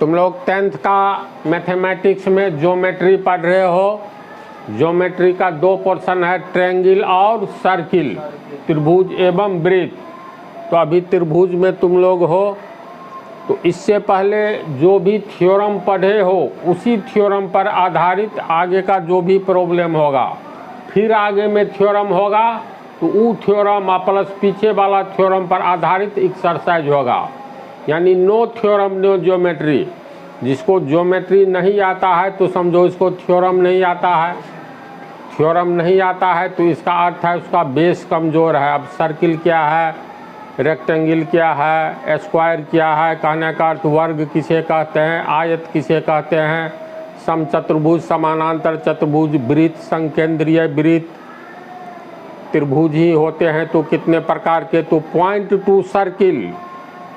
तुम लोग 10th का मैथमेटिक्स में ज्योमेट्री पढ़ रहे हो। ज्योमेट्री का 2 पोर्शन है, ट्रायंगल और सर्किल, त्रिभुज एवं वृत्त। तो अभी त्रिभुज में तुम लोग हो, तो इससे पहले जो भी थ्योरम पढ़े हो उसी थ्योरम पर आधारित आगे का जो भी प्रॉब्लम होगा, फिर आगे में थ्योरम होगा तो वो थ्योरम प्लस पीछे वाला थ्योरम पर आधारित एक्सरसाइज होगा। यानी नो थ्योरम नो ज्योमेट्री। जिसको ज्योमेट्री नहीं आता है तो समझो इसको थ्योरम नहीं आता है। थ्योरम नहीं आता है तो इसका अर्थ है उसका बेस कमज़ोर है। अब सर्किल क्या है, रेक्टेंगल क्या है, स्क्वायर क्या है, कहने का अर्थ वर्ग किसे कहते हैं, आयत किसे कहते हैं, समचतुर्भुज, समानांतर चतुर्भुज, वृत्त, संकेंद्रीय वृत्त, त्रिभुज ही होते हैं तो कितने प्रकार के। तो point two circle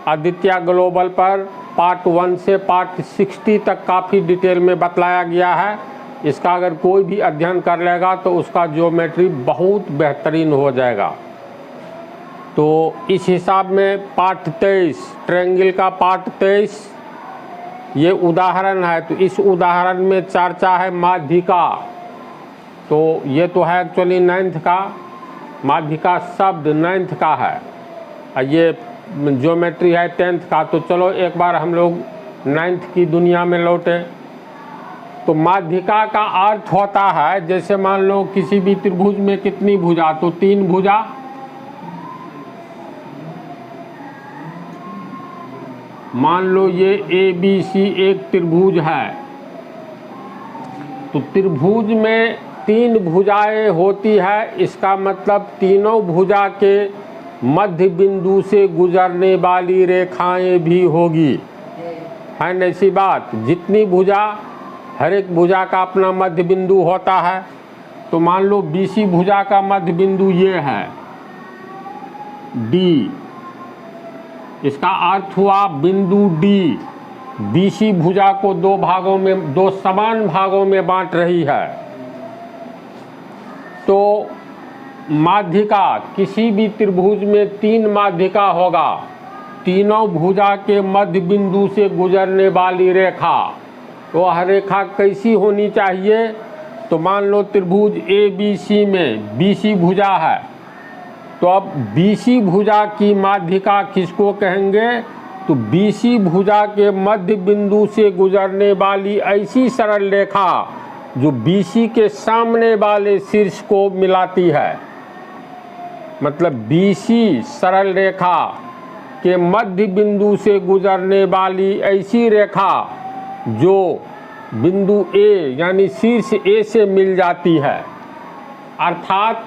Aditya global पर पार्ट 1 से पार्ट 60 तक काफ़ी डिटेल में बतलाया गया है। इसका अगर कोई भी अध्ययन कर लेगा तो उसका ज्योमेट्री बहुत बेहतरीन हो जाएगा। तो इस हिसाब में पार्ट 23 ट्रायंगल का पार्ट 23 ये उदाहरण है। तो इस उदाहरण में चर्चा है माध्यिका। तो ये तो है एक्चुअली 9th का, माध्यिका शब्द 9th का है, ये ज्योमेट्री है 10th का। तो चलो एक बार हम लोग 9th की दुनिया में लौटे। तो माध्यिका का अर्थ होता है, जैसे मान लो किसी भी त्रिभुज में कितनी भुजा, तो 3 भुजा। मान लो ये ABC एक त्रिभुज है, तो त्रिभुज में 3 भुजाएं होती है। इसका मतलब तीनों भुजा के मध्य बिंदु से गुजरने वाली रेखाएं भी होगी, है न ऐसी बात। जितनी भुजा, हर एक भुजा का अपना मध्य बिंदु होता है। तो मान लो BC भुजा का मध्य बिंदु ये है D। इसका अर्थ हुआ बिंदु D BC भुजा को 2 भागों में, 2 समान भागों में बांट रही है। तो माध्यिका, किसी भी त्रिभुज में 3 माध्यिका होगा, तीनों भुजा के मध्य बिंदु से गुजरने वाली रेखा। तो वह रेखा कैसी होनी चाहिए। तो मान लो त्रिभुज ABC में BC भुजा है, तो अब BC भुजा की माध्यिका किसको कहेंगे। तो BC भुजा के मध्य बिंदु से गुजरने वाली ऐसी सरल रेखा जो BC के सामने वाले शीर्ष को मिलाती है। मतलब BC सरल रेखा के मध्य बिंदु से गुजरने वाली ऐसी रेखा जो बिंदु A यानी शीर्ष A से मिल जाती है। अर्थात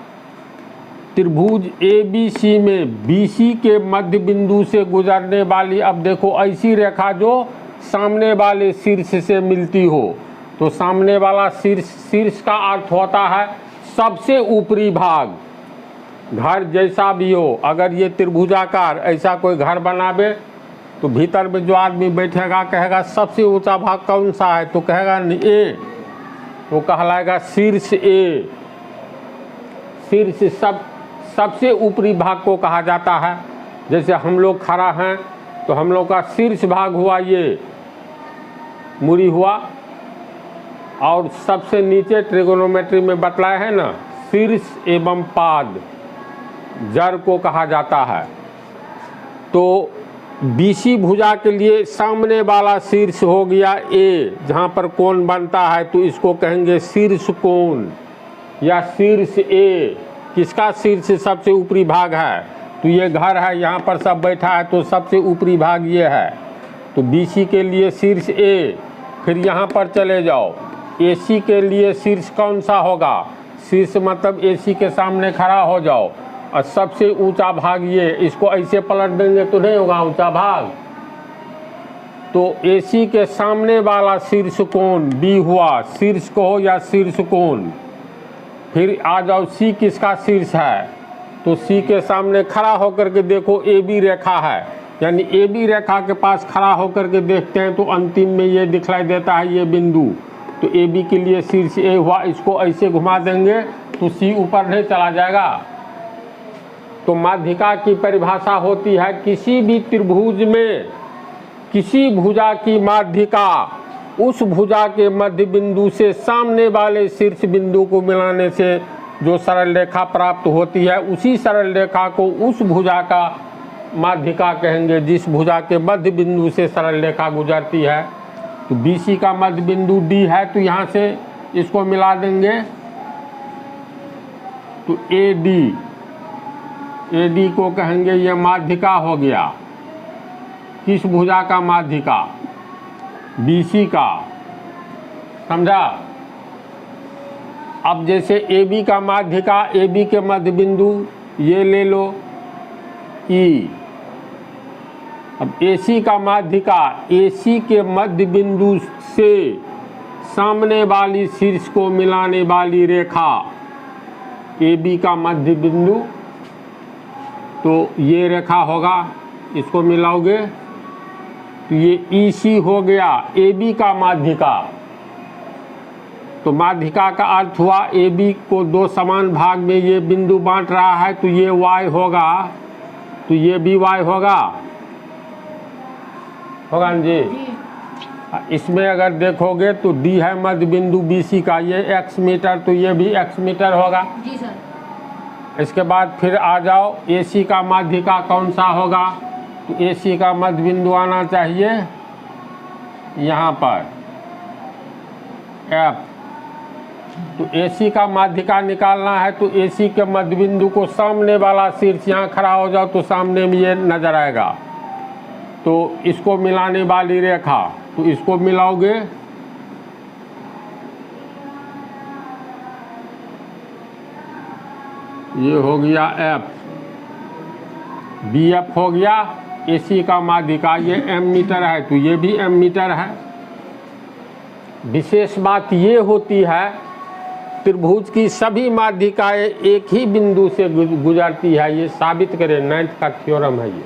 त्रिभुज ABC में BC के मध्य बिंदु से गुजरने वाली, अब देखो ऐसी रेखा जो सामने वाले शीर्ष से मिलती हो। तो सामने वाला शीर्ष का अर्थ होता है सबसे ऊपरी भाग। घर जैसा भी हो, अगर ये त्रिभुजाकार ऐसा कोई घर बनावे तो भीतर में जो आदमी बैठेगा कहेगा सबसे ऊंचा भाग कौन सा है, तो कहेगा A, वो कहलाएगा शीर्ष A। शीर्ष सबसे ऊपरी भाग को कहा जाता है। जैसे हम लोग खड़ा हैं तो हम लोग का शीर्ष भाग हुआ ये मूरी हुआ, और सबसे नीचे ट्रिगोनोमेट्री में बतलाया है ना, शीर्ष एवं पाद जड़ को कहा जाता है। तो BC भुजा के लिए सामने वाला शीर्ष हो गया A, जहाँ पर कोण बनता है, तो इसको कहेंगे शीर्ष कोण या शीर्ष A। किसका शीर्ष सबसे ऊपरी भाग है, तो ये घर है, यहाँ पर सब बैठा है, तो सबसे ऊपरी भाग ये है। तो BC के लिए शीर्ष A। फिर यहाँ पर चले जाओ, AC के लिए शीर्ष कौन सा होगा, शीर्ष मतलब AC के सामने खड़ा हो जाओ और सबसे ऊंचा भाग ये, इसको ऐसे पलट देंगे तो नहीं होगा ऊंचा भाग। तो AC के सामने वाला शीर्ष कोण B हुआ, शीर्ष को हो या शीर्ष कोण। फिर आ जाओ C किसका शीर्ष है, तो C के सामने खड़ा होकर के देखो AB रेखा है, यानी AB रेखा के पास खड़ा होकर के देखते हैं तो अंतिम में ये दिखलाई देता है ये बिंदु। तो AB के लिए शीर्ष A हुआ, इसको ऐसे घुमा देंगे तो C ऊपर नहीं चला जाएगा। तो माध्यिका की परिभाषा होती है किसी भी त्रिभुज में किसी भुजा की माध्यिका उस भुजा के मध्य बिंदु से सामने वाले शीर्ष बिंदु को मिलाने से जो सरल रेखा प्राप्त होती है, उसी सरल रेखा को उस भुजा का माध्यिका कहेंगे जिस भुजा के मध्य बिंदु से सरल रेखा गुजरती है। तो BC का मध्य बिंदु D है, तो यहाँ से इसको मिला देंगे तो AD को कहेंगे ये माध्यिका हो गया। किस भुजा का माध्यिका? BC का, समझा। अब जैसे AB का माध्यिका, AB के मध्य बिंदु ये ले लो E। अब AC का माध्यिका, AC के मध्य बिंदु से सामने वाली शीर्ष को मिलाने वाली रेखा AB का मध्य बिंदु, तो ये रेखा होगा, इसको मिलाओगे तो ये EC हो गया AB का माध्यिका। तो माध्यिका का अर्थ हुआ AB को दो समान भाग में ये बिंदु बांट रहा है, तो ये Y होगा, तो ये भी Y होगा ना जी। इसमें अगर देखोगे तो D है मध्य बिंदु BC का, ये x मीटर, तो ये भी x मीटर होगा जी सर। इसके बाद फिर आ जाओ AC का माध्यिका कौन सा होगा? तो AC का मध्य बिंदु आना चाहिए यहाँ पर F। तो AC का माध्यिका निकालना है, तो AC के मध्य बिंदु को सामने वाला शीर्ष, यहाँ खड़ा हो जाओ तो सामने में ये नजर आएगा, तो इसको मिलाने वाली रेखा, तो इसको मिलाओगे ये हो गया F, BF हो गया। AC का माध्यिका ये M मीटर है, तो ये भी M मीटर है। विशेष बात ये होती है त्रिभुज की सभी माध्यिकाएं एक ही बिंदु से गुजरती है, ये साबित करें, 9th का थ्योरम है ये,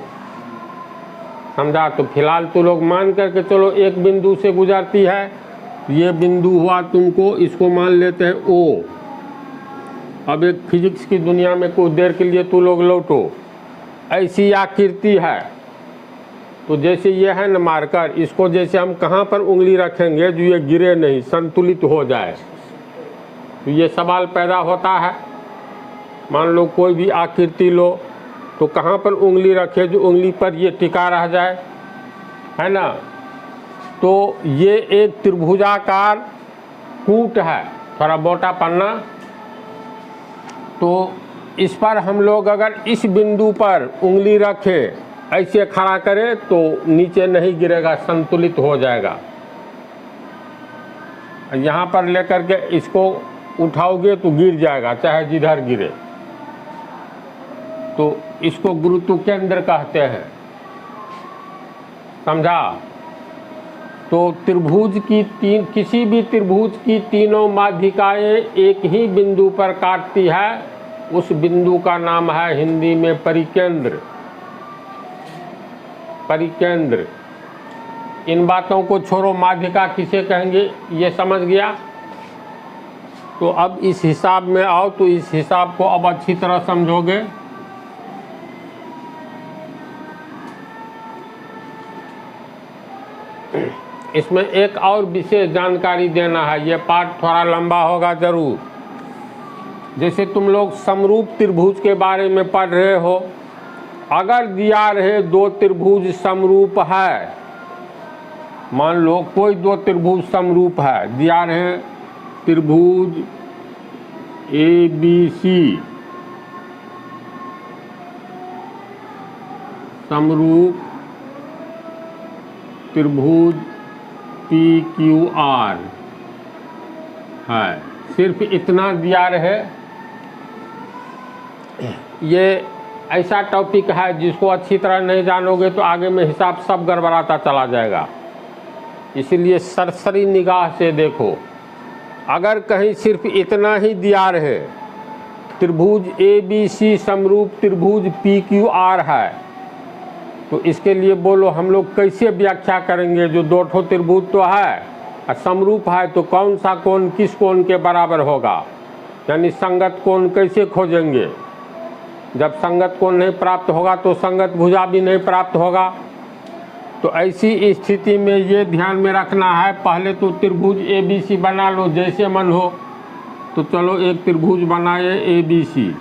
समझा। तो फिलहाल तो लोग मान करके चलो एक बिंदु से गुजरती है, ये बिंदु हुआ तुमको, इसको मान लेते हैं O। अब एक फिजिक्स की दुनिया में कुछ देर के लिए तू लोग लौटो, ऐसी आकृति है, तो जैसे ये है न मार्कर, इसको जैसे हम कहाँ पर उंगली रखेंगे जो ये गिरे नहीं, संतुलित हो जाए, तो ये सवाल पैदा होता है। मान लो कोई भी आकृति लो, तो कहाँ पर उंगली रखे जो उंगली पर ये टिका रह जाए, है ना। तो ये एक त्रिभुजाकार कूट है, थोड़ा मोटा पन्ना, तो इस पर हम लोग अगर इस बिंदु पर उंगली रखे, ऐसे खड़ा करें तो नीचे नहीं गिरेगा, संतुलित हो जाएगा। यहाँ पर लेकर के इसको उठाओगे तो गिर जाएगा, चाहे जिधर गिरे। तो इसको गुरुत्व केंद्र कहते हैं, समझा। तो त्रिभुज की किसी भी त्रिभुज की तीनों माध्यिकाएं एक ही बिंदु पर काटती है, उस बिंदु का नाम है हिंदी में परिकेंद्र। परिकेंद्र। इन बातों को छोड़ो, माध्यिका किसे कहेंगे ये समझ गया। तो अब इस हिसाब में आओ, तो इस हिसाब को अब अच्छी तरह समझोगे। इसमें एक और विशेष जानकारी देना है, ये पाठ थोड़ा लंबा होगा जरूर। जैसे तुम लोग समरूप त्रिभुज के बारे में पढ़ रहे हो, अगर दिया रहे दो त्रिभुज समरूप है, मान लो कोई दो त्रिभुज समरूप है, दिया रहे त्रिभुज ABC समरूप त्रिभुज PQR है, सिर्फ इतना दिया रहे। ये ऐसा टॉपिक है जिसको अच्छी तरह नहीं जानोगे तो आगे में हिसाब सब गड़बड़ाता चला जाएगा, इसलिए सरसरी निगाह से देखो। अगर कहीं सिर्फ इतना ही दिया रहे त्रिभुज ABC समरूप त्रिभुज PQR है, तो इसके लिए बोलो हम लोग कैसे व्याख्या करेंगे। जो दो ठो त्रिभुज तो है और समरूप है, तो कौन सा कोण किस कोण के बराबर होगा, यानी संगत कोण कैसे खोजेंगे। जब संगत कोण नहीं प्राप्त होगा तो संगत भुजा भी नहीं प्राप्त होगा। तो ऐसी स्थिति में ये ध्यान में रखना है, पहले तो त्रिभुज ABC बना लो जैसे मन हो। तो चलो एक त्रिभुज बनाए ABC।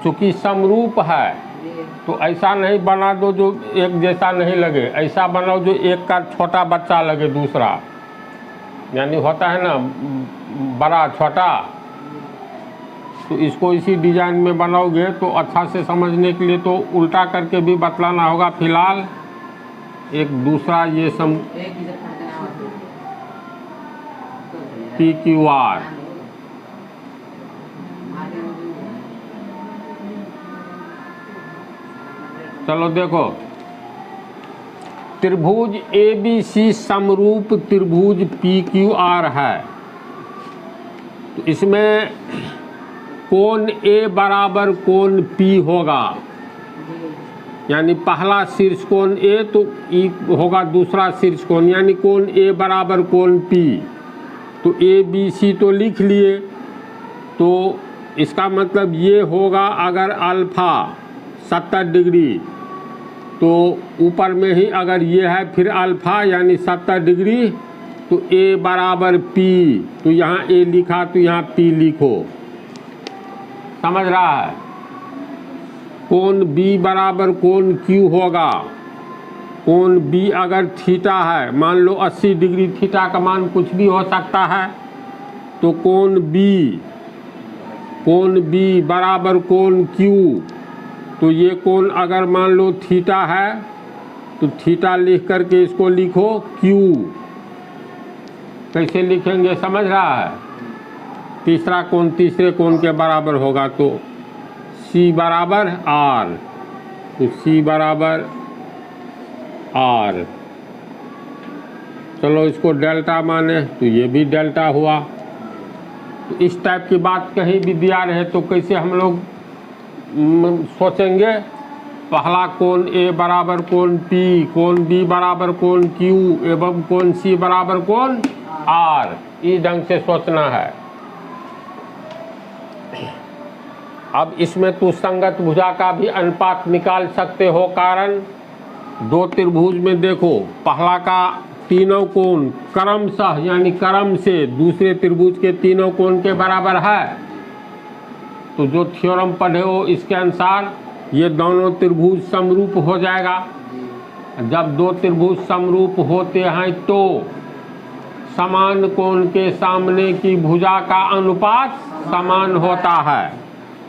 चूँकि समरूप है तो ऐसा नहीं बना दो जो एक जैसा नहीं लगे, ऐसा बनाओ जो एक का छोटा बच्चा लगे दूसरा, यानी होता है ना बड़ा छोटा। तो इसको इसी डिजाइन में बनाओगे तो अच्छा से समझने के लिए तो उल्टा करके भी बतलाना होगा। फिलहाल एक दूसरा ये PQR, चलो देखो त्रिभुज ABC समरूप त्रिभुज PQR है। तो इसमें कोण A बराबर कोण P होगा, यानी पहला शीर्ष कोण A तो E होगा दूसरा शीर्ष कोण, यानी कोण A बराबर कोण P। तो ABC तो लिख लिए, तो इसका मतलब ये होगा अगर अल्फा 70 डिग्री तो ऊपर में ही अगर ये है फिर अल्फा यानी 70 डिग्री, तो A बराबर P, तो यहाँ A लिखा तो यहाँ P लिखो। समझ रहा है? कोण B बराबर कोण Q होगा। कोण B अगर थीटा है, मान लो 80 डिग्री, थीटा का मान कुछ भी हो सकता है, तो कोण B बराबर कोण Q। तो ये कोण अगर मान लो थीटा है तो थीटा लिख करके इसको लिखो Q। कैसे लिखेंगे समझ रहा है? तीसरा कोण तीसरे कोण के बराबर होगा, तो C बराबर R, तो C बराबर R। चलो इसको डेल्टा माने तो ये भी डेल्टा हुआ। तो इस टाइप की बात कहीं भी दिया रहे तो कैसे हम लोग सोचेंगे? पहला कोण A बराबर कोण P, कोण B बराबर कोण Q एवं कोण C बराबर कोण R, इस ढंग से सोचना है। अब इसमें तू संगत भुजा का भी अनुपात निकाल सकते हो, कारण दो त्रिभुज में देखो पहला का तीनों कोण क्रमशः यानी क्रम से दूसरे त्रिभुज के तीनों कोण के बराबर है। तो जो थ्योरम पढ़े हो इसके अनुसार ये दोनों त्रिभुज समरूप हो जाएगा। जब दो त्रिभुज समरूप होते हैं तो समान कोण के सामने की भुजा का अनुपात समान होता है।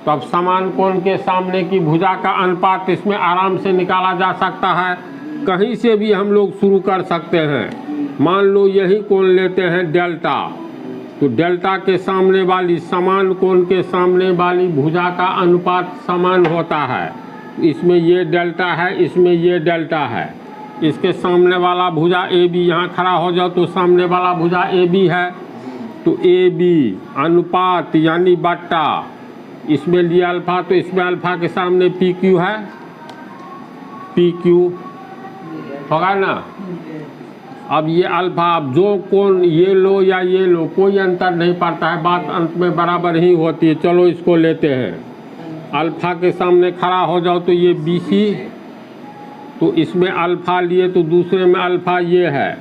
तो अब समान कोण के सामने की भुजा का अनुपात इसमें आराम से निकाला जा सकता है। कहीं से भी हम लोग शुरू कर सकते हैं। मान लो यही कोण लेते हैं डेल्टा, तो डेल्टा के सामने वाली समान कोण के सामने वाली भुजा का अनुपात समान होता है। इसमें ये डेल्टा है, इसमें ये डेल्टा है। इसके सामने वाला भुजा AB, यहाँ खड़ा हो जाओ तो सामने वाला भुजा AB है, तो AB अनुपात यानी बट्टा, इसमें लिया अल्फा तो इसमें अल्फा के सामने PQ है, PQ होगा ना। अब ये अल्फा, अब जो कोण ये लो या ये लो कोई अंतर नहीं पड़ता है, बात अंत में बराबर ही होती है। चलो इसको लेते हैं, अल्फा के सामने खड़ा हो जाओ तो ये BC, तो इसमें अल्फा लिए तो दूसरे में अल्फा ये है,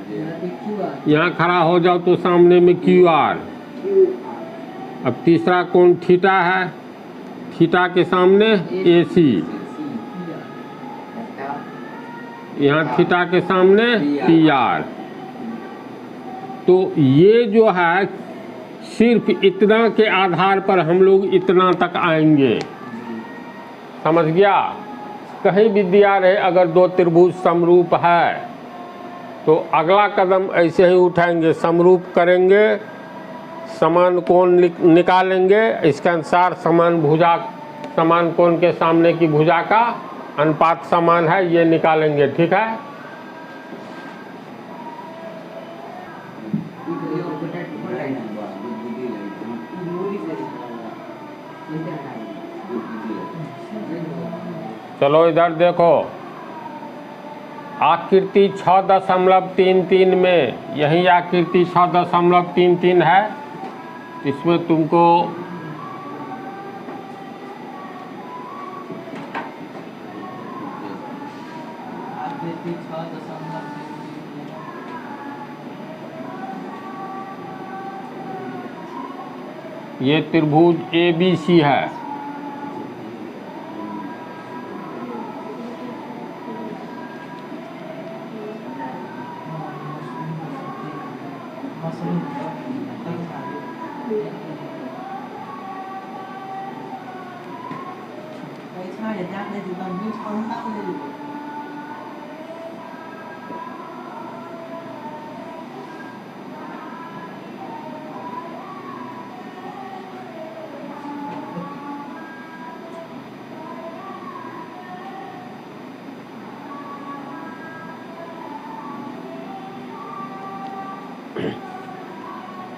यहाँ खड़ा हो जाओ तो सामने में QR। अब तीसरा कोण थीटा है, थीटा के सामने AC, यहाँ थीटा के सामने PR। तो ये जो है सिर्फ इतना के आधार पर हम लोग इतना तक आएंगे। समझ गया? कहीं भी दिया रहे अगर दो त्रिभुज समरूप है तो अगला कदम ऐसे ही उठाएंगे, समरूप करेंगे, समान कोण निकालेंगे, इसके अनुसार समान भुजा, समान कोण के सामने की भुजा का अनुपात समान है ये निकालेंगे। ठीक है? चलो इधर देखो, आकृति 6.33 में यही आकृति 6.33 है। इसमें तुमको ये त्रिभुज ABC है।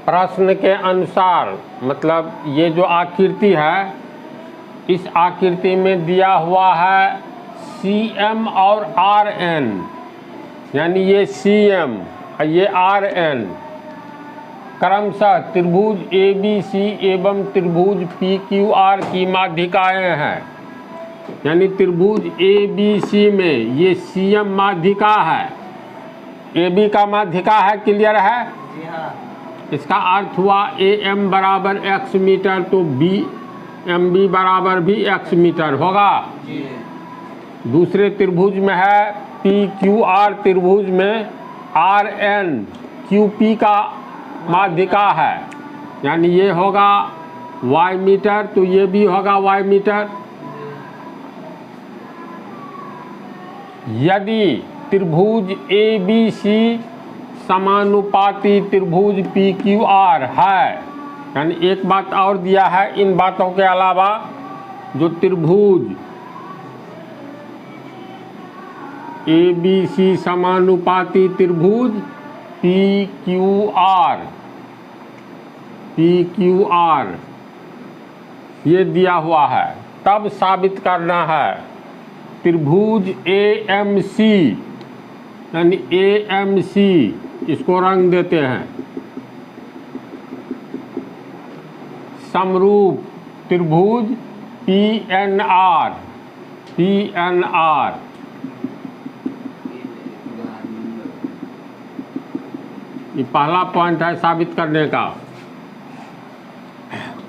प्रश्न के अनुसार मतलब ये जो आकृति है, इस आकृति में दिया हुआ है CM और RN, यानी ये CM और ये RN क्रमशः त्रिभुज ABC एवं त्रिभुज PQR की माध्यिकाएं हैं। यानी त्रिभुज ABC में ये CM माध्यिका है, AB का माध्यिका है। क्लियर है? जी हाँ। इसका अर्थ हुआ AM बराबर x मीटर तो MB बराबर भी x मीटर होगा। जी। दूसरे त्रिभुज में है PQR त्रिभुज में RN QP का माध्यिका है, यानी ये होगा y मीटर तो ये भी होगा y मीटर। यदि त्रिभुज ABC समानुपाती त्रिभुज PQR है, यानी एक बात और दिया है इन बातों के अलावा, जो त्रिभुज ABC समानुपाती त्रिभुज PQR ये दिया हुआ है, तब साबित करना है त्रिभुज AMC, यानी AMC इसको रंग देते हैं समरूप त्रिभुज PNR ये पहला पॉइंट है साबित करने का।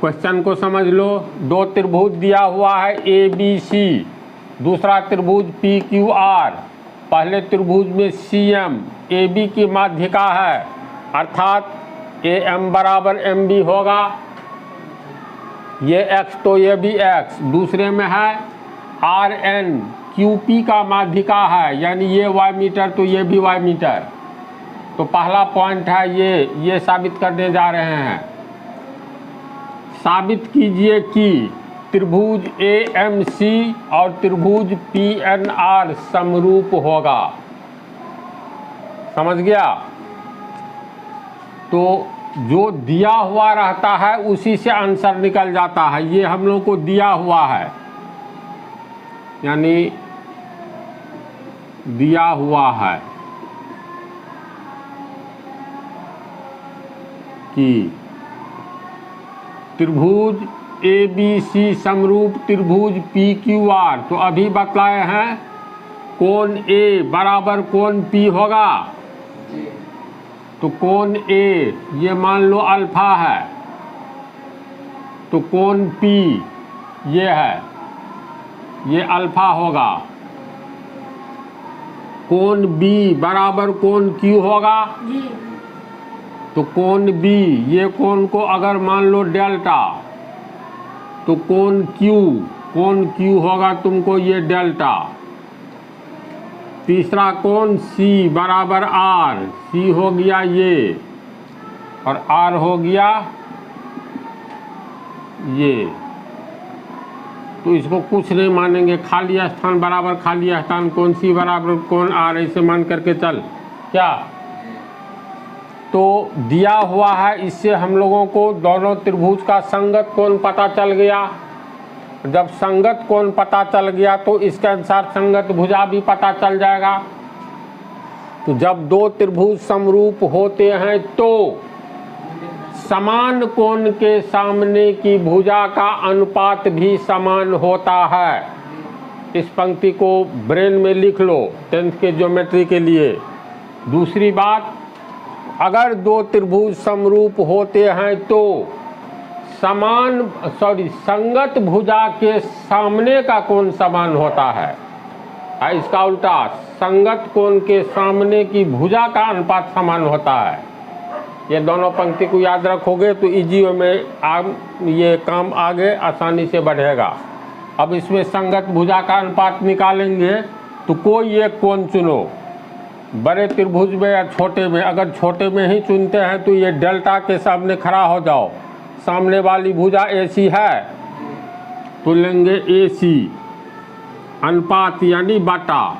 क्वेश्चन को समझ लो। दो त्रिभुज दिया हुआ है ABC, दूसरा त्रिभुज PQR। पहले त्रिभुज में CM AB की माध्यिका है, अर्थात AM बराबर MB होगा। ये x तो ये भी x। दूसरे में है RN QP का माध्यिका है, यानी ये y मीटर तो ये भी y मीटर। तो पहला पॉइंट है ये साबित करने जा रहे हैं। साबित कीजिए कि त्रिभुज AMC और त्रिभुज PNR समरूप होगा। समझ गया? तो जो दिया हुआ रहता है उसी से आंसर निकल जाता है। ये हम लोग को दिया हुआ है, यानी दिया हुआ है कि त्रिभुज ABC समरूप त्रिभुज PQR। तो अभी बतलाए हैं कोण A बराबर कोण P होगा। तो कोण A ये मान लो अल्फा है, तो कोण P ये है, ये अल्फा होगा। कोण B बराबर कोण Q होगा। तो कोण B ये कोण को अगर मान लो डेल्टा, तो कोण Q होगा तुमको ये डेल्टा। तीसरा कोण C बराबर R, C हो गया ये और R हो गया ये। तो इसको कुछ नहीं मानेंगे, खाली स्थान बराबर खाली स्थान, कोण C बराबर कोण R, ऐसे मान करके चल। क्या तो दिया हुआ है, इससे हम लोगों को दोनों त्रिभुज का संगत कोण पता चल गया। जब संगत कोण पता चल गया तो इसके अनुसार संगत भुजा भी पता चल जाएगा। तो जब दो त्रिभुज समरूप होते हैं तो समान कोण के सामने की भुजा का अनुपात भी समान होता है। इस पंक्ति को ब्रेन में लिख लो 10th के ज्योमेट्री के लिए। दूसरी बात, अगर दो त्रिभुज समरूप होते हैं तो संगत भुजा के सामने का कोण समान होता है। इसका उल्टा, संगत कोण के सामने की भुजा का अनुपात समान होता है। ये दोनों पंक्ति को याद रखोगे तो इजी में ये काम आगे आसानी से बढ़ेगा। अब इसमें संगत भुजा का अनुपात निकालेंगे तो कोई एक कोण चुनो, बड़े त्रिभुज में या छोटे में। अगर छोटे में ही चुनते हैं तो ये डेल्टा के सामने खड़ा हो जाओ। सामने वाली भुजा AC है तो लेंगे AC अनुपात यानी बटा।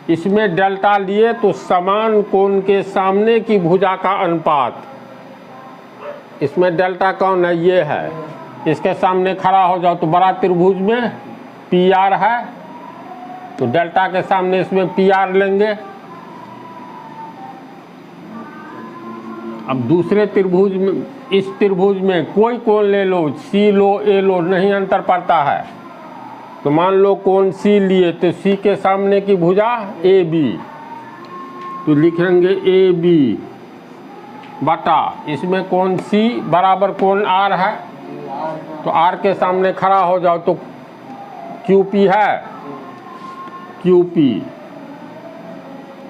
इसमें डेल्टा लिए तो समान कोण के सामने की भुजा का अनुपात। इसमें डेल्टा कौन है? ये है। इसके सामने खड़ा हो जाओ तो बड़ा त्रिभुज में PR है तो डेल्टा के सामने इसमें PR लेंगे। अब दूसरे त्रिभुज में, इस त्रिभुज में कोई कोण ले लो, C लो A लो, नहीं अंतर पड़ता है। तो मान लो कोण C लिए तो C के सामने की भुजा AB तो लिखेंगे AB बटा, इसमें कोण C बराबर कोण R है तो R के सामने खड़ा हो जाओ तो QP है, QP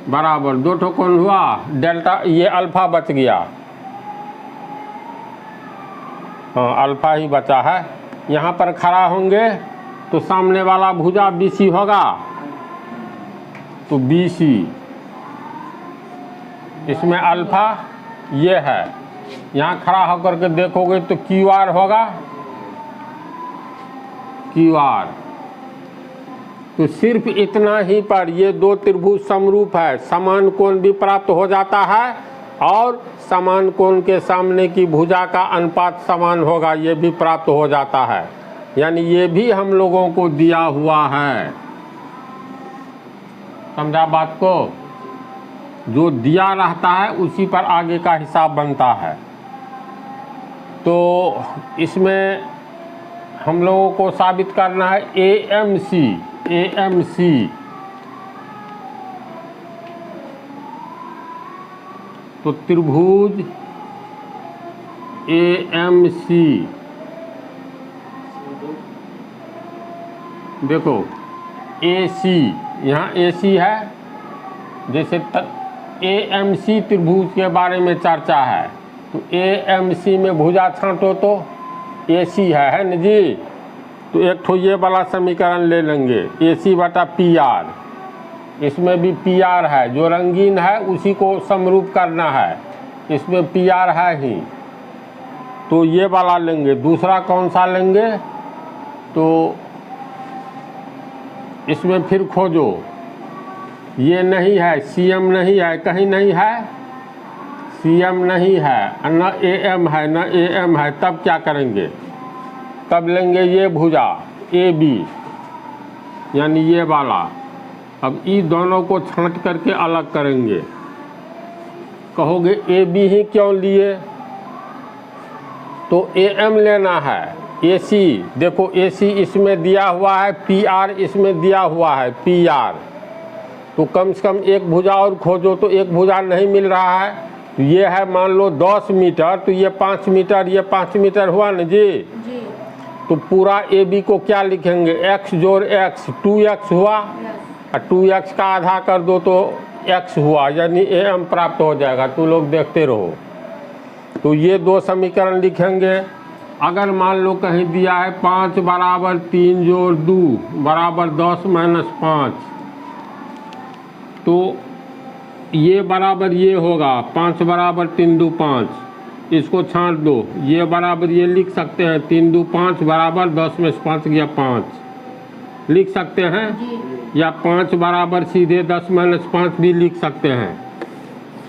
बराबर दो ठो कोण हुआ डेल्टा, ये अल्फा बच गया। हाँ, अल्फा ही बचा है। यहाँ पर खड़ा होंगे तो सामने वाला भुजा BC होगा तो BC, इसमें अल्फा ये है। यहाँ खड़ा होकर के देखोगे तो QR होगा, QR। तो सिर्फ इतना ही पर ये दो त्रिभुज समरूप है, समान कोण भी प्राप्त हो जाता है और समान कोण के सामने की भुजा का अनुपात समान होगा, ये भी प्राप्त हो जाता है। यानी ये भी हम लोगों को दिया हुआ है। समझा बात को? जो दिया रहता है उसी पर आगे का हिसाब बनता है। तो इसमें हम लोगों को साबित करना है AMC तो त्रिभुज AMC देखो AC, यहाँ AC है, जैसे AMC त्रिभुज के बारे में चर्चा है तो AMC में भुजा छांटो तो AC है न जी। तो एक ठो ये वाला समीकरण ले लेंगे AC बटा PR, इसमें भी PR है, जो रंगीन है उसी को समरूप करना है, इसमें PR है ही तो ये वाला लेंगे। दूसरा कौन सा लेंगे तो इसमें फिर खोजो, ये नहीं है, CM नहीं है, कहीं नहीं है, CM नहीं है, न AM है न AM है, तब क्या करेंगे? तब लेंगे ये भुजा AB यानी ये वाला। अब इन दोनों को छांट करके अलग करेंगे। कहोगे AB ही क्यों लिए? तो AM लेना है। AC देखो, AC इसमें दिया हुआ है, PR इसमें दिया हुआ है, PR। तो कम से कम एक भुजा और खोजो तो एक भुजा नहीं मिल रहा है। तो ये है मान लो 10 मीटर तो ये 5 मीटर, ये 5 मीटर हुआ ना जी। तो पूरा AB को क्या लिखेंगे? x जोड़ x 2x हुआ और 2x का आधा कर दो तो x हुआ, यानी AM प्राप्त हो जाएगा। तो लोग देखते रहो। तो ये दो समीकरण लिखेंगे। अगर मान लो कहीं दिया है 5 बराबर 3 जोड़ 2 बराबर 10 माइनस 5 तो ये बराबर ये होगा 5 बराबर 3 2 5, इसको छांट दो, ये बराबर ये लिख सकते हैं 3 2 5 बराबर 10 में से 5 गया 5 लिख सकते हैं, या 5 बराबर सीधे 10 माइनस 5 भी लिख सकते हैं।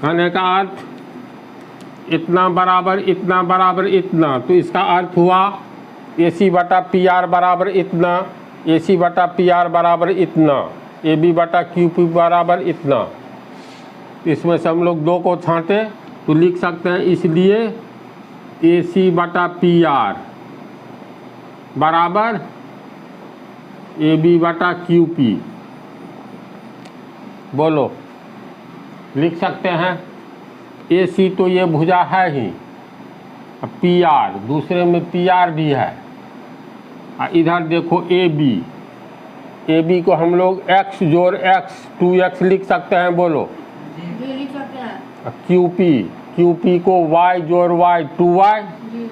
कहने का अर्थ इतना बराबर इतना बराबर इतना, तो इसका अर्थ हुआ AC बटा PR बराबर इतना, AC बटा PR बराबर इतना, AB बटा QP बराबर इतना। इसमें से हम लोग दो को छांटे तो लिख सकते हैं, इसलिए AC बटा PR बराबर ए बी बटा क्यू पी। बोलो, लिख सकते हैं। ए सी तो ये भुजा है ही, पी आर, दूसरे में पी आर भी है। इधर देखो ए बी को हम लोग एक्स जोड़ एक्स 2x लिख सकते हैं। बोलो, जी लिख सकते हैं। क्यू पी को y जोड़ y 2y। जी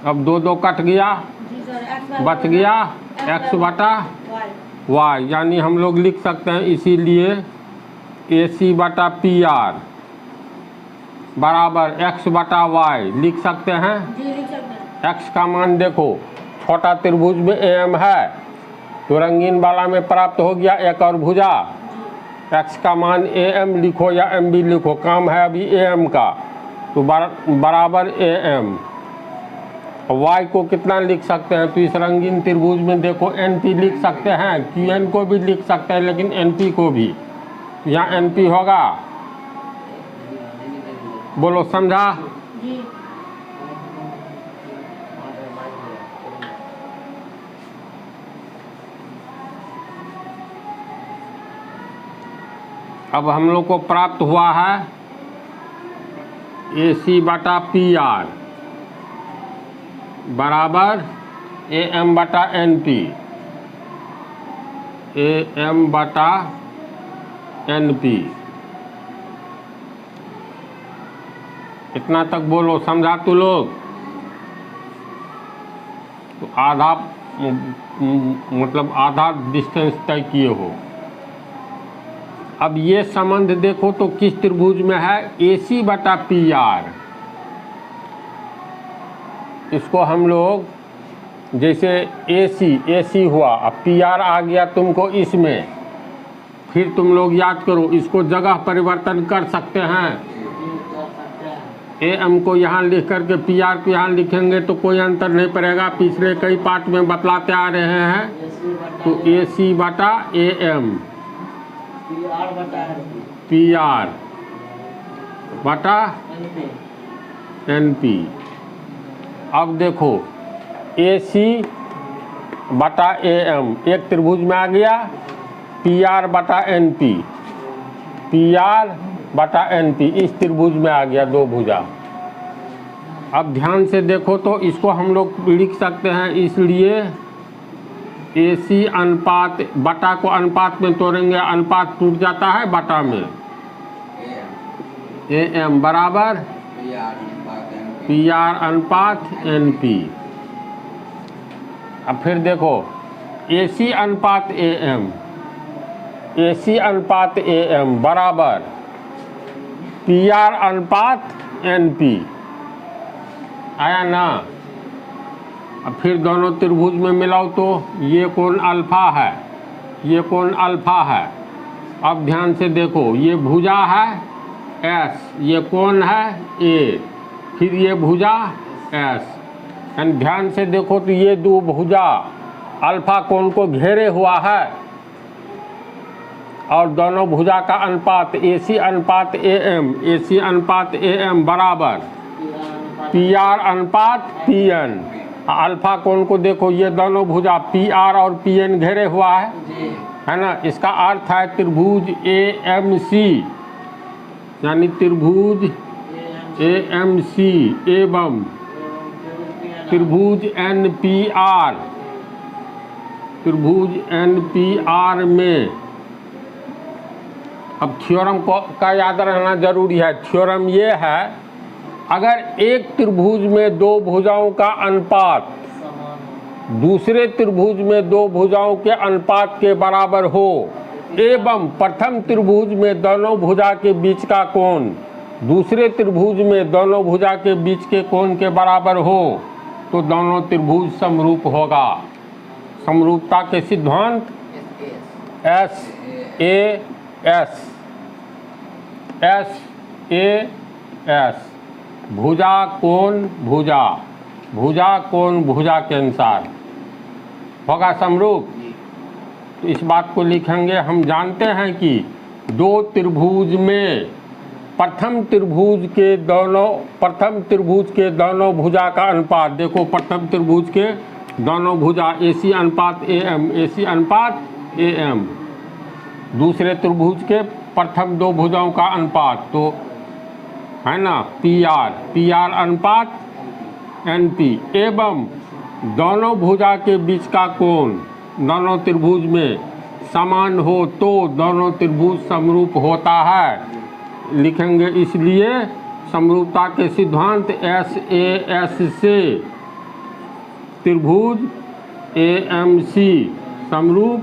अब दो कट गया, जी सर, x बच गया x बटा y। y, यानी हम लोग लिख सकते हैं इसीलिए ए सी बटा पी आर बराबर x बटा y लिख सकते हैं। जी लिख सकते हैं। x का मान देखो, छोटा त्रिभुज में एम है तो रंगीन वाला में प्राप्त हो गया एक और भुजा। x का मान ए एम लिखो या एम बी लिखो, काम है अभी ए एम का, तो बराबर ए एम। y को कितना लिख सकते हैं, तो इस रंगीन त्रिभुज में देखो एन पी लिख सकते हैं, क्यू एन को भी लिख सकते हैं, लेकिन एन पी को भी, यहाँ एन पी होगा। बोलो, समझा? जी अब हम लोग को प्राप्त हुआ है ए सी बटा पी आर बराबर ए एम बटा एन पी, ए एम बटा एन पी। इतना तक बोलो, समझा तू लोग? तो आधा मतलब आधा डिस्टेंस तय किए हो। अब ये संबंध देखो तो किस त्रिभुज में है, ए सी बटा पी आर। इसको हम लोग जैसे ए सी हुआ, अब पी आर आ गया तुमको इसमें, फिर तुम लोग याद करो, इसको जगह परिवर्तन कर सकते हैं। ए एम को यहाँ लिख करके पी आर को यहाँ लिखेंगे तो कोई अंतर नहीं पड़ेगा, पिछले कई पार्ट में बतलाते आ रहे हैं। तो ए सी बटा ए एम पी आर बटा एन पी। अब देखो ए सी बटा ए एम एक त्रिभुज में आ गया, पी आर बटा एन पी, पी आर बटा एन पी इस त्रिभुज में आ गया, दो भुजा। अब ध्यान से देखो तो इसको हम लोग लिख सकते हैं, इसलिए ए सी अनुपात बटा को अनुपात में तोड़ेंगे, अनुपात टूट जाता है बटा में, ए एम बराबर पी आर अनुपात एन पी। अब फिर देखो ए सी अनुपात ए एम, ए सी अनुपात ए एम बराबर पी आर अनुपात एन पी। आया ना? अब फिर दोनों त्रिभुज में मिलाओ तो ये कोण अल्फा है, ये कोण अल्फा है। अब ध्यान से देखो, ये भुजा है एस, ये कोण है ए, फिर ये भुजा एस। एंड ध्यान से देखो तो ये दो भुजा अल्फा कोण को घेरे हुआ है, और दोनों भुजा का अनुपात ए सी अनुपात ए एम, ए सी अनुपात ए एम बराबर पी आर अनुपात पी एन। अल्फा कोण को देखो, ये दोनों भुजा पी आर और पी एन घेरे हुआ है ना? इसका अर्थ है त्रिभुज ए एम सी, यानी त्रिभुज ए एम सी एवं त्रिभुज एन पी आर, त्रिभुज एन पी आर में। अब थ्योरम का याद रहना जरूरी है। थ्योरम ये है, अगर एक त्रिभुज में दो भुजाओं का अनुपात दूसरे त्रिभुज में दो भुजाओं के अनुपात के बराबर हो, एवं प्रथम त्रिभुज में दोनों भुजा के बीच का कोण दूसरे त्रिभुज में दोनों भुजा के बीच के कोण के बराबर हो, तो दोनों त्रिभुज समरूप होगा। समरूपता के सिद्धांत S A S, S A S, भुजा कोण भुजा, भुजा कोण भुजा के अनुसार होगा समरूप। तो इस बात को लिखेंगे। हम जानते हैं कि दो त्रिभुज में प्रथम त्रिभुज के दोनों भुजा का अनुपात देखो, प्रथम त्रिभुज के दोनों भुजा AC अनुपात AM, AC अनुपात AM। दूसरे त्रिभुज के प्रथम दो भुजाओं का अनुपात तो है ना PR अनुपात NP। एवं दोनों भुजा के बीच का कोण दोनों त्रिभुज में समान हो तो दोनों त्रिभुज समरूप होता है। लिखेंगे इसलिए समरूपता के सिद्धांत SAS से त्रिभुज AMC समरूप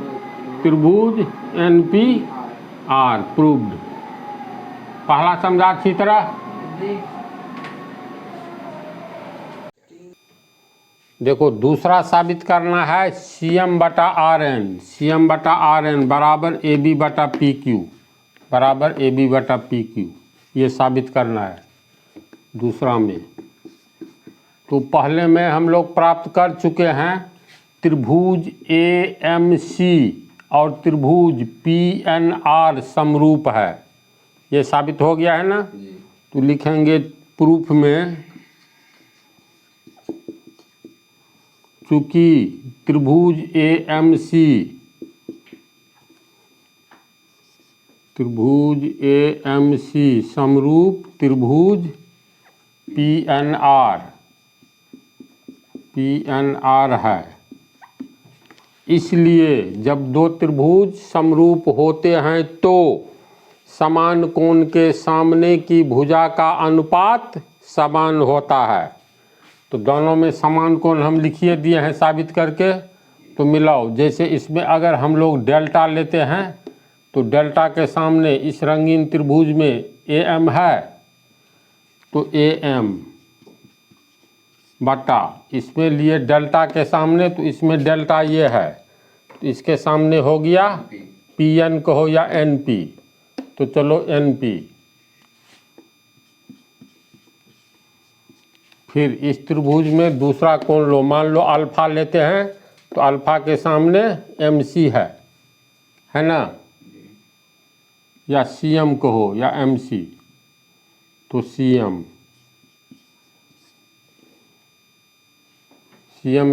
त्रिभुज NPR प्रूव्ड। पहला समझा अच्छी तरह। देखो दूसरा साबित करना है CM बटा RN बराबर AB बटा PQ बराबर AB बटा PQ, ये साबित करना है दूसरा में। तो पहले में हम लोग प्राप्त कर चुके हैं त्रिभुज AMC और त्रिभुज PNR समरूप है, ये साबित हो गया है ना। तो लिखेंगे प्रूफ में चूंकि त्रिभुज AMC समरूप त्रिभुज PNR है, इसलिए जब दो त्रिभुज समरूप होते हैं तो समान कोण के सामने की भुजा का अनुपात समान होता है। तो दोनों में समान कोण हम लिखिए दिए हैं साबित करके, तो मिलाओ। जैसे इसमें अगर हम लोग डेल्टा लेते हैं तो डेल्टा के सामने इस रंगीन त्रिभुज में AM है तो AM बटा इसमें लिए डेल्टा के सामने, तो इसमें डेल्टा ये है तो इसके सामने हो गया PN कहो या NP, तो चलो NP। फिर इस त्रिभुज में दूसरा कोण लो, मान लो अल्फा लेते हैं तो अल्फा के सामने MC है ना, या CM कहो या MC, तो CM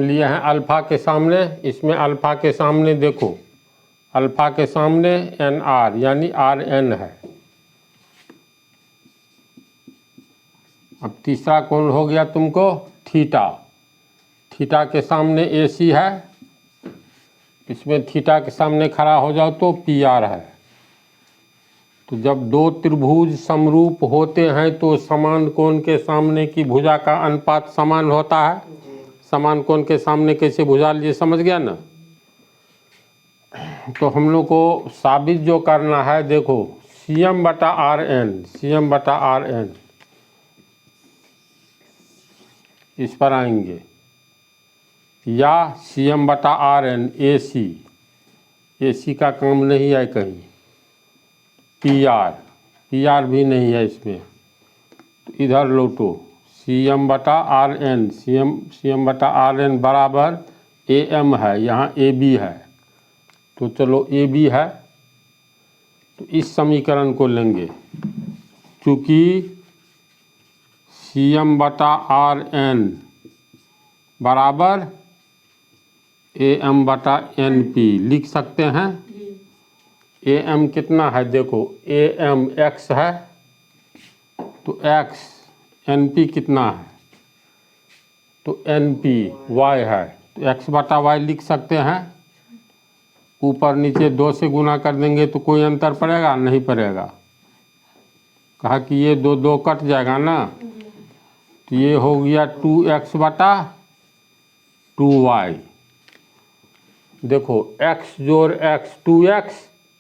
लिए हैं अल्फा के सामने। इसमें अल्फा के सामने देखो, अल्फा के सामने NR यानी RN है। अब तीसरा कोण हो गया तुमको थीटा के सामने AC है, इसमें थीटा के सामने खड़ा हो जाओ तो PR है। तो जब दो त्रिभुज समरूप होते हैं तो समान कोण के सामने की भुजा का अनुपात समान होता है। समान कोण के सामने कैसे भुजा लिए, समझ गया ना। तो हम लोग को साबित जो करना है, देखो CM बटा RN इस पर आएंगे, या CM बटा RN AC का काम नहीं है कहीं, PR भी नहीं है इसमें, तो इधर लौटो CM बटा RN बराबर AM है, यहाँ AB है, तो चलो AB है। तो इस समीकरण को लेंगे, चूँकि CM बटा RN बराबर AM बटा NP लिख सकते हैं। AM कितना है, देखो AM X है तो X, NP कितना है तो NP Y है, तो X बटा Y लिख सकते हैं। ऊपर नीचे 2 से गुना कर देंगे तो कोई अंतर पड़ेगा, नहीं पड़ेगा। कहा कि ये 2 कट जाएगा ना, तो ये हो गया 2x बटा 2y। देखो x जोड़ x 2x,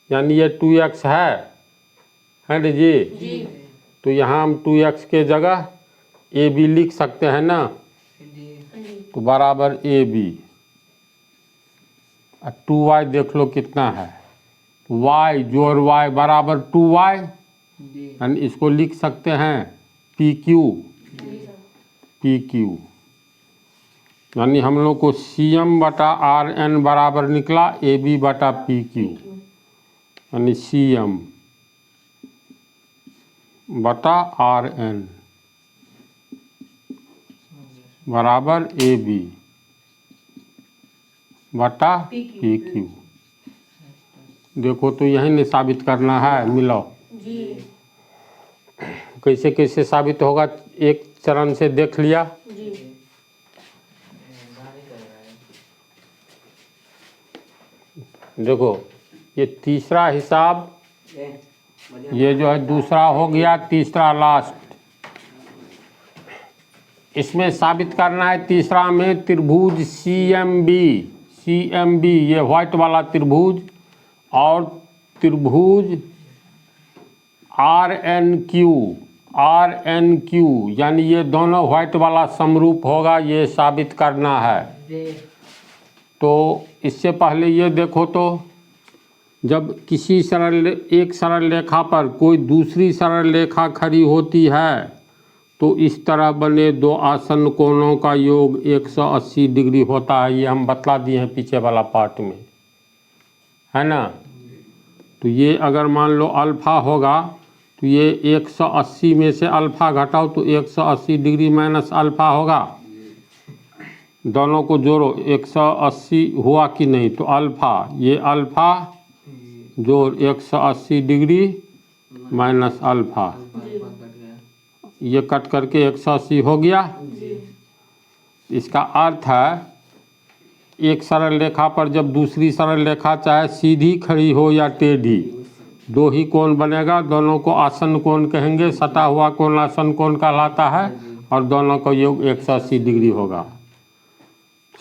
यानी ये 2x है ना जी। तो यहाँ हम 2x के जगह AB लिख सकते हैं ना, तो बराबर AB। 2y देख लो कितना है, y जोड़ y बराबर 2y, यानी इसको लिख सकते हैं PQ, यानी हम लोग को CM बटा RN बराबर निकला AB बटा PQ, यानी CM बटा RN बराबर AB। बटा पी क्यू। देखो तो यही नहीं साबित करना है, मिलाओ। जी कैसे कैसे साबित होगा एक चरण से देख लिया। जी देखो ये तीसरा हिसाब, ये जो है दूसरा हो गया, तीसरा लास्ट। इसमें साबित करना है तीसरा में त्रिभुज CMB, ये व्हाइट वाला त्रिभुज, और त्रिभुज RNQ, यानी ये दोनों व्हाइट वाला समरूप होगा, ये साबित करना है। तो इससे पहले ये देखो तो जब किसी एक सरल रेखा पर कोई दूसरी सरल रेखा खड़ी होती है तो इस तरह बने दो आसन्न कोणों का योग 180 डिग्री होता है। ये हम बतला दिए हैं पीछे वाला पार्ट में, है ना। तो ये अगर मान लो अल्फा होगा तो ये 180 में से अल्फा घटाओ तो 180 डिग्री माइनस अल्फा होगा। दोनों को जोड़ो, 180 हुआ कि नहीं, तो अल्फा, ये अल्फा जोड़ 180 डिग्री माइनस अल्फा, ये कट करके 180 हो गया। इसका अर्थ है एक सरल रेखा पर जब दूसरी सरल रेखा चाहे सीधी खड़ी हो या टेढ़ी, दो ही कोण बनेगा, दोनों को आसन्न कोण कहेंगे। सटा हुआ कोण आसन्न कोण कहलाता है और दोनों का योग 180 डिग्री होगा।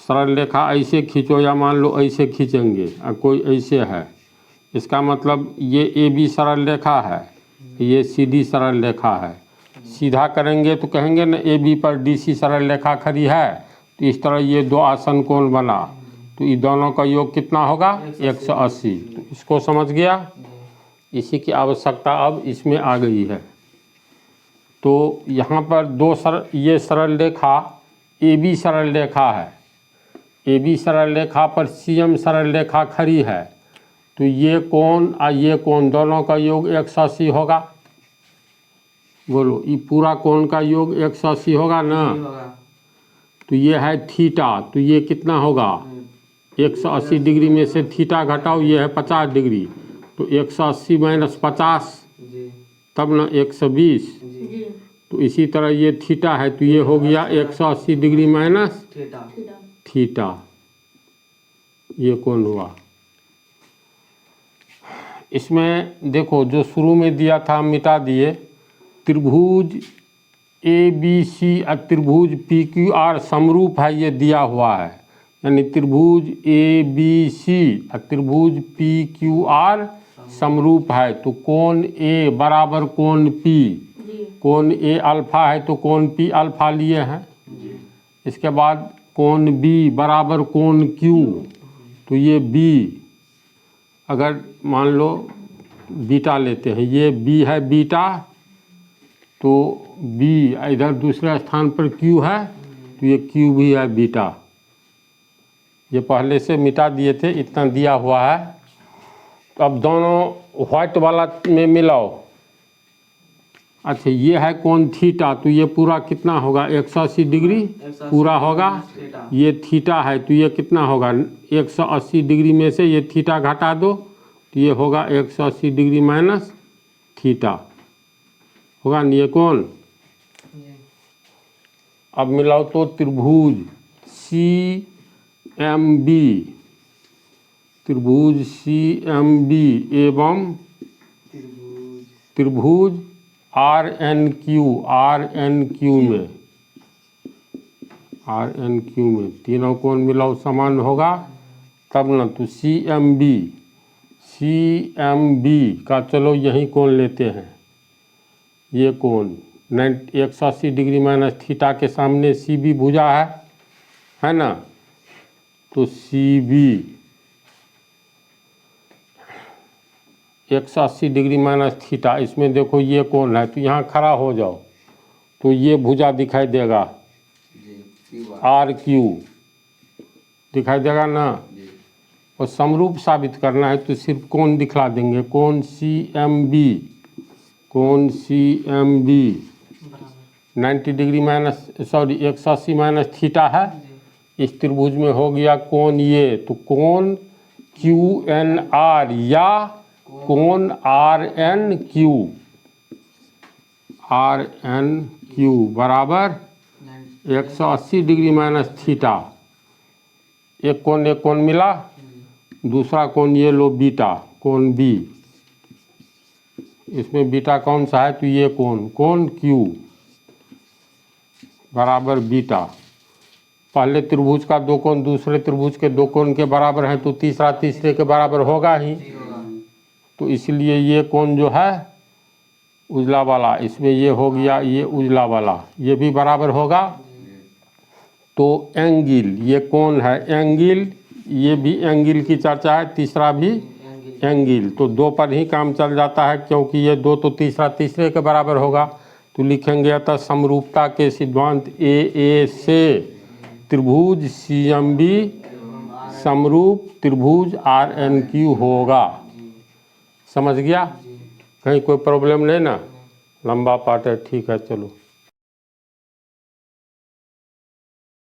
सरल रेखा ऐसे खींचो या मान लो ऐसे खींचेंगे, कोई ऐसे है, इसका मतलब ये AB सरल रेखा है, ये CD सरल रेखा है। सीधा करेंगे तो कहेंगे ना AB पर DC सरल रेखा खड़ी है, तो इस तरह ये दो आसन्न कोण बना, तो ये दोनों का योग कितना होगा 180। तो इसको समझ गया, इसी की आवश्यकता अब इसमें आ गई है। तो यहाँ पर ये सरल रेखा AB सरल रेखा है, AB सरल रेखा पर CM सरल रेखा खड़ी है, तो ये कोण और ये कोण दोनों का योग 180 होगा। बोलो, ये पूरा कोण का योग 180 होगा ना। तो ये है थीटा, तो ये कितना होगा 180 डिग्री में से थीटा घटाओ, ये है 50 डिग्री, तो 180 माइनस 50 तब ना 120। तो इसी तरह ये थीटा है, तो ये हो गया 180 डिग्री माइनस थीटा, ये कोण हुआ। इसमें देखो जो शुरू में दिया था हम मिटा दिए, त्रिभुज ABC और त्रिभुज PQR समरूप है, ये दिया हुआ है। यानी त्रिभुज ABC और त्रिभुज PQR समरूप है, तो कोण A बराबर कोण P, कोण A अल्फा है तो कोण P अल्फा लिए हैं। इसके बाद कोण B बराबर कोण Q, तो ये B, अगर मान लो बीटा लेते हैं, ये B है बीटा, तो B इधर दूसरे स्थान पर Q है, तो ये Q भी है बीटा। ये पहले से मिटा दिए थे, इतना दिया हुआ है। तो अब दोनों व्हाइट वाला में मिलाओ। अच्छा, ये है कोण थीटा, तो ये पूरा कितना होगा 180 डिग्री पूरा होगा। ये थीटा है, तो ये कितना होगा 180 डिग्री में से ये थीटा घटा दो, तो ये होगा 180 डिग्री माइनस थीटा होगा ये कोण। अब मिलाओ तो त्रिभुज CMB एवं त्रिभुज RNQ में तीनों कोण मिलाओ समान होगा तब ना। तो CMB का चलो यही कोण लेते हैं, ये कोण 180 डिग्री माइनस थीटा के सामने CB भुजा है ना। तो CB 180 डिग्री माइनस थीटा, इसमें देखो ये कोण है, तो यहाँ खड़ा हो जाओ तो ये भुजा दिखाई देगा RQ दिखाई देगा ना। और समरूप साबित करना है तो सिर्फ कोण दिखला देंगे, कोण CMB 90 degree minus 180 minus theta है, इस त्रिभुज में हो गया कोण ये, तो कोण QNR या कोण RNQ बराबर 180 डिग्री माइनस थीटा। एक कोण मिला, दूसरा कोण ये लो बीटा, कोण B। इसमें बीटा कौन सा है, तो ये कोण Q बराबर बीटा। पहले त्रिभुज का दो कोण दूसरे त्रिभुज के दो कोण के बराबर है, तो तीसरा तीसरे के बराबर होगा ही। तो इसलिए ये कोण जो है उजला वाला, इसमें ये हो गया ये उजला वाला, ये भी बराबर होगा। तो एंगल, ये कोण है एंगल, ये भी एंगल की चर्चा है, तीसरा भी एंगल। तो दो पर ही काम चल जाता है, क्योंकि ये दो तो तीसरा तीसरे के बराबर होगा। तो लिखेंगे अतः समरूपता के सिद्धांत AA से त्रिभुज CMB समरूप त्रिभुज RNQ होगा। समझ गया? कहीं कोई प्रॉब्लम नहीं ना? लंबा पार्ट है, ठीक है, चलो।